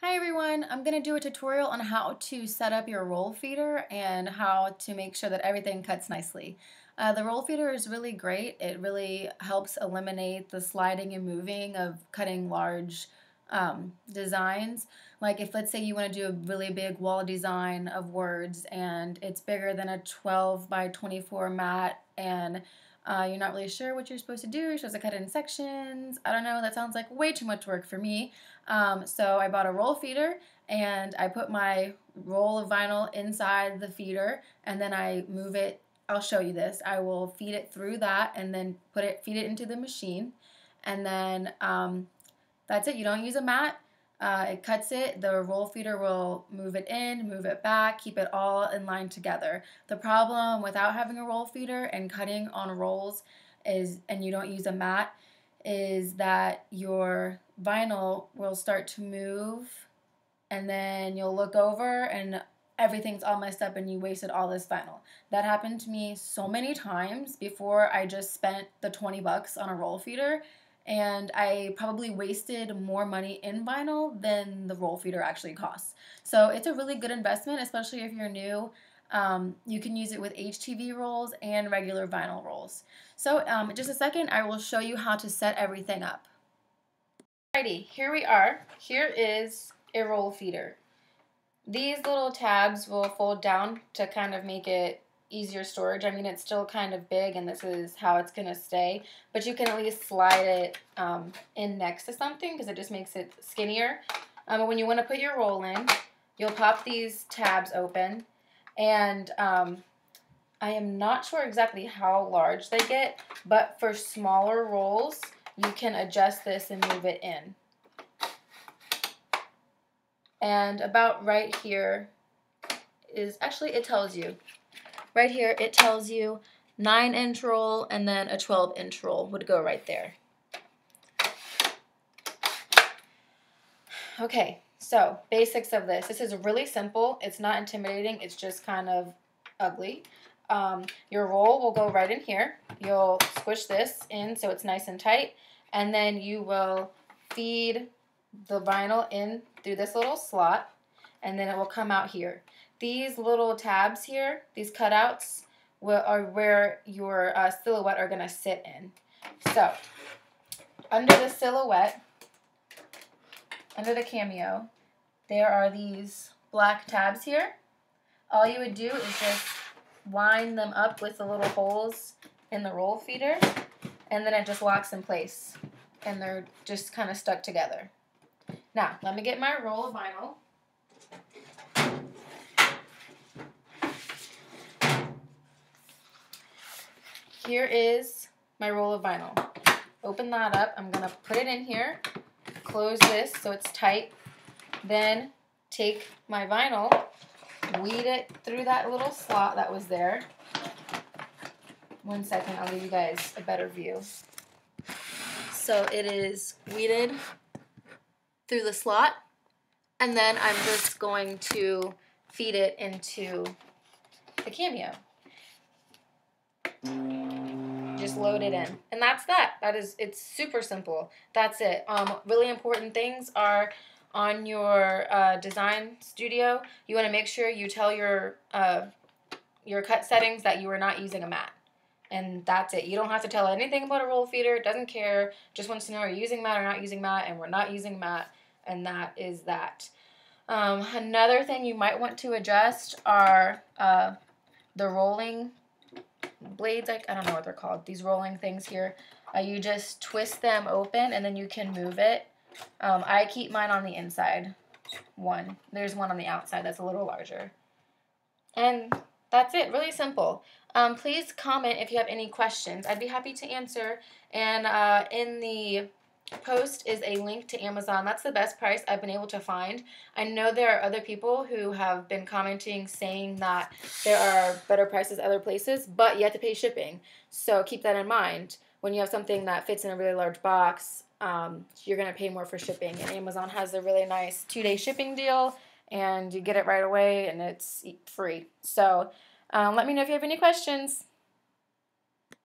Hi everyone, I'm going to do a tutorial on how to set up your roll feeder and how to make sure that everything cuts nicely. The roll feeder is really great. It really helps eliminate the sliding and moving of cutting large designs. Like if let's say you want to do a really big wall design of words and it's bigger than a 12 by 24 mat and you're not really sure what you're supposed to do. You're supposed to cut it in sections. I don't know. That sounds like way too much work for me. So I bought a roll feeder and I put my roll of vinyl inside the feeder and then I move it. I'll show you this. I will feed it through that and then feed it into the machine. And then that's it. You don't use a mat. It cuts it. The roll feeder will move it in, move it back, keep it all in line together. The problem without having a roll feeder and cutting on rolls and you don't use a mat, is that your vinyl will start to move and then you'll look over and everything's all messed up and you wasted all this vinyl. That happened to me so many times before I just spent the 20 bucks on a roll feeder. And I probably wasted more money in vinyl than the roll feeder actually costs. So it's a really good investment, especially if you're new. You can use it with HTV rolls and regular vinyl rolls. So in just a second, I will show you how to set everything up. Alrighty, here we are. Here is a roll feeder. These little tabs will fold down to kind of make it easier storage. I mean, it's still kind of big and this is how it's going to stay, but you can at least slide it in next to something because it just makes it skinnier. When you want to put your roll in, you'll pop these tabs open, and I am not sure exactly how large they get, but for smaller rolls, you can adjust this and move it in. And about right here is, actually it tells you. Right here it tells you 9-inch roll and then a 12-inch roll would go right there. Okay, so basics of this. This is really simple. It's not intimidating. It's just kind of ugly. Your roll will go right in here. You'll squish this in so it's nice and tight, and then you will feed the vinyl in through this little slot, and then it will come out here. These little tabs here, these cutouts, are where your silhouette are going to sit in. So, under the silhouette, under the Cameo, there are these black tabs here. All you would do is just wind them up with the little holes in the roll feeder, and then it just locks in place, and they're just kind of stuck together. Now, let me get my roll of vinyl. Here is my roll of vinyl. Open that up. I'm going to put it in here, close this so it's tight, then take my vinyl, weed it through that little slot that was there. 1 second, I'll give you guys a better view. So it is weeded through the slot, and then I'm just going to feed it into the Cameo. Just load it in, and that's that. It's super simple. That's it. Really important things are on your design studio. You want to make sure you tell your cut settings that you are not using a mat, and that's it. You don't have to tell anything about a roll feeder. It doesn't care. Just wants to know are you using mat or not using mat, and we're not using mat, and that is that. Another thing you might want to adjust are the rolling blades. I don't know what they're called. These rolling things here. You just twist them open and then you can move it. I keep mine on the inside. There's one on the outside that's a little larger. And that's it. Really simple. Please comment if you have any questions. I'd be happy to answer. And in the post is a link to Amazon. That's the best price I've been able to find. I know there are other people who have been commenting saying that there are better prices other places, but you have to pay shipping. So keep that in mind. When you have something that fits in a really large box, you're going to pay more for shipping. And Amazon has a really nice 2-day shipping deal, and you get it right away, and it's free. So let me know if you have any questions.